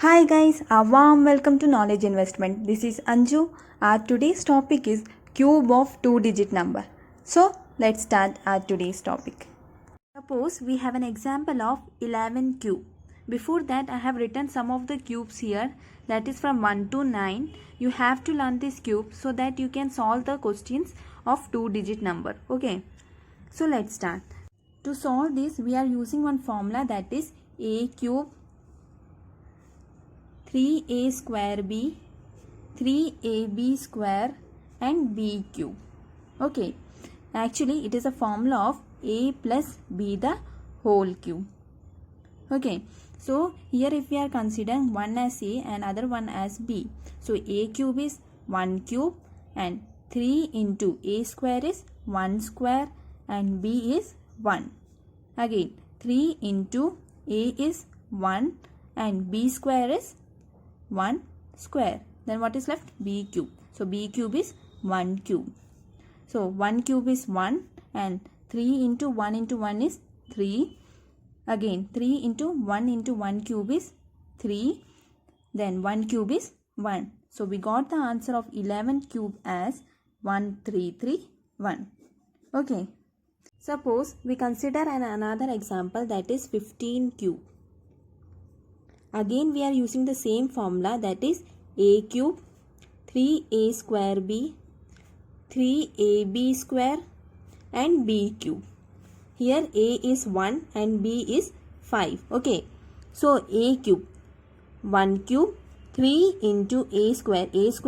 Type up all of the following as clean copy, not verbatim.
Hi guys, a warm welcome to Knowledge Investment. This is Anju. Our today's topic is cube of two-digit number. So let's start our today's topic. Suppose we have an example of 11 cube. Before that I have written some of the cubes here, that is from 1 to 9. You have to learn this cube so that you can solve the questions of two-digit number. Okay. So let's start. To solve this we are using one formula, that is a cube 3a square b 3ab square and b cube. Okay, actually it is a formula of a plus b the whole cube. Okay, so here if we are considering one as a and other one as b, so a cube is 1 cube and 3 into a square is 1 square and b is 1. Again 3 into a is 1 and b square is 1 square. Then what is left? B cube. So B cube is 1 cube. So 1 cube is 1 and 3 into 1 is 3. Again 3 into 1 cube is 3. Then 1 cube is 1. So we got the answer of 11 cube as 1331. Okay. Suppose we consider another example, that is 15 cube. Again we are using the same formula, that is a cube 3a square b 3ab square and b cube. Here a is 1 and b is 5. Okay. So a cube 1 cube 3 into a square is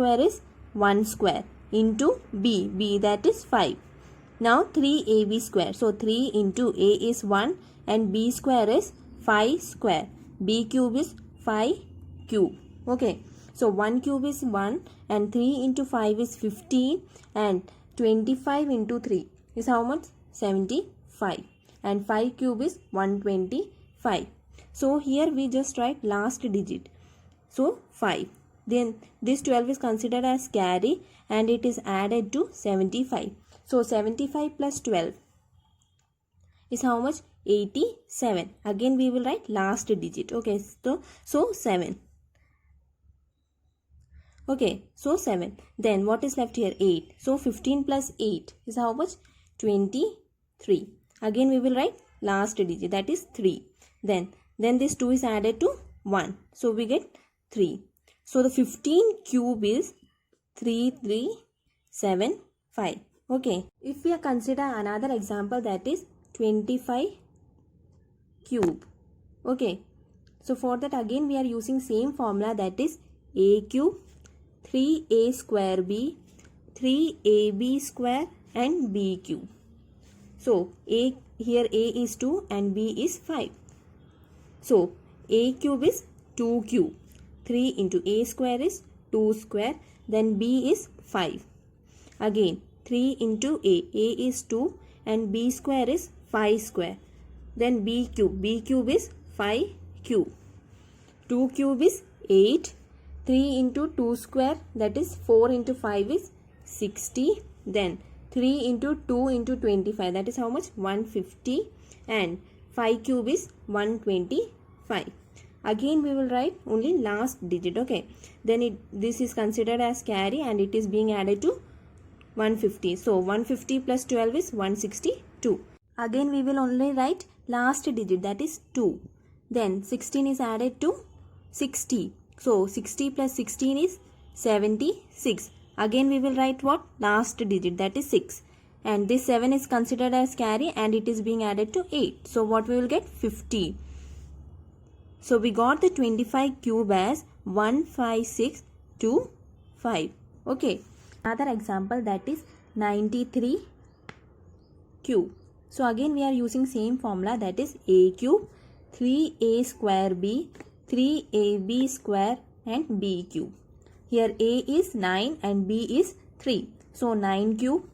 1 square into b that is 5. Now 3ab square. So 3 into a is 1 and b square is 5 square. B cube is 5 cube. Okay. So 1 cube is 1 and 3 into 5 is 15 and 25 into 3 is how much? 75. And 5 cube is 125. So here we just write last digit. So 5. Then this 12 is considered as carry and it is added to 75. So 75 plus 12 is how much? 87. Again we will write last digit. Okay, so 7. Okay, so 7. Then what is left here? 8. So 15 plus 8 is how much? 23. Again we will write last digit, that is 3. Then this 2 is added to 1. So we get 3. So the 15 cube is 3375. Okay. If we consider another example, that is 25 cube. Okay. So for that again we are using same formula, that is a cube 3a square b 3ab square and b cube. So here a is 2 and b is 5. So a cube is 2 cube. 3 into a square is 2 square. Then b is 5. Again 3 into a is 2 and b square is 5 square. Then b cube is 5 cube. 2 cube is 8. 3 into 2 square, that is 4 into 5 is 60. Then 3 into 2 into 25, that is how much? 150. And 5 cube is 125. Again we will write only last digit. Okay. Then this is considered as carry and it is being added to 150. So 150 plus 12 is 162. Again we will only write last digit, that is 2. Then 16 is added to 60. So 60 plus 16 is 76. Again we will write what? Last digit, that is 6. And this 7 is considered as carry and it is being added to 8. So what we will get? 50. So we got the 25 cube as 15625. Okay. Another example, that is 93 cube. So again we are using same formula, that is a cube 3a square b 3ab square and b cube. Here a is 9 and b is 3. So 9 cube.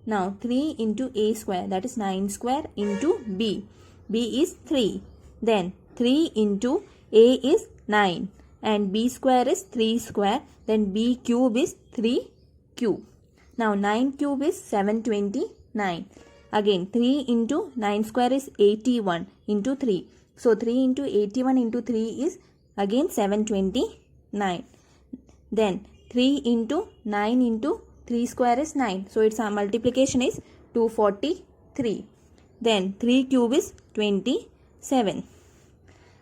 Now 3 into a square, that is 9 square into b. b is 3. Then 3 into a is 9 and b square is 3 square. Then b cube is 3 cube. Now 9 cube is 729. Again 3 into 9 square is 81 into 3. So 3 into 81 into 3 is again 729. Then 3 into 9 into 3 square is 9. So its multiplication is 243. Then 3 cube is 27.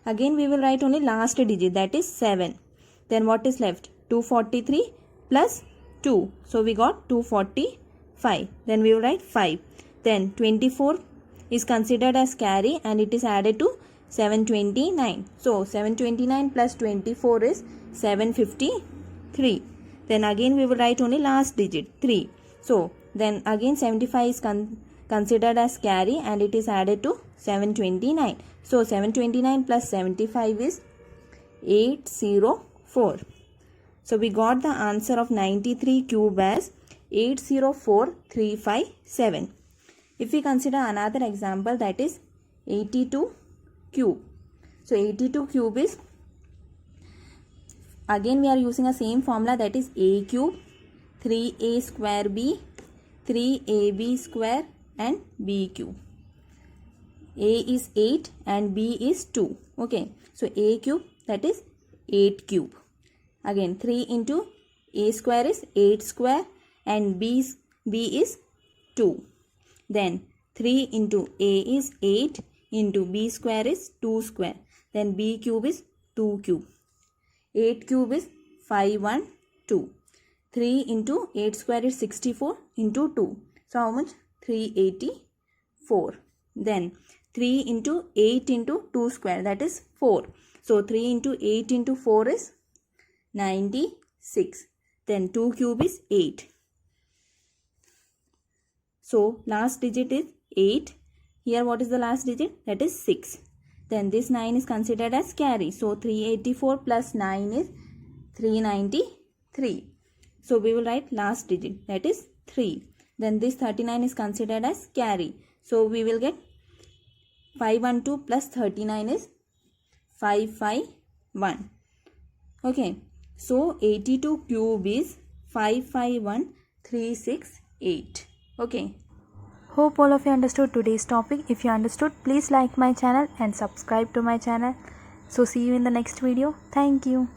Again we will write only last digit, that is 7. Then what is left? 243 plus 2. So we got 245. Then we will write 5. Then 24 is considered as carry and it is added to 729. So 729 plus 24 is 753. Then again we will write only last digit 3. So then again 75 is considered as carry and it is added to 729. So 729 plus 75 is 804. So we got the answer of 93 cube as 804357. If we consider another example, that is 82 cube. So 82 cube is, again we are using a same formula, that is a cube, 3a square b, 3ab square and b cube. A is 8 and b is 2. Okay, so a cube, that is 8 cube. Again 3 into a square is 8 square and b is 2. Then 3 into a is 8 into b square is 2 square. Then b cube is 2 cube. 8 cube is 512. 3 into 8 square is 64 into 2. So how much? 384. Then 3 into 8 into 2 square, that is 4. So 3 into 8 into 4 is 96. Then 2 cube is 8. So last digit is 8. Here what is the last digit? That is 6. Then this 9 is considered as carry. So 384 plus 9 is 393. So we will write last digit, that is 3. Then this 39 is considered as carry. So we will get 512 plus 39 is 551. Okay. So 82 cube is 551368. Okay. Hope all of you understood today's topic. If you understood, please like my channel and subscribe to my channel. So see you in the next video. Thank you.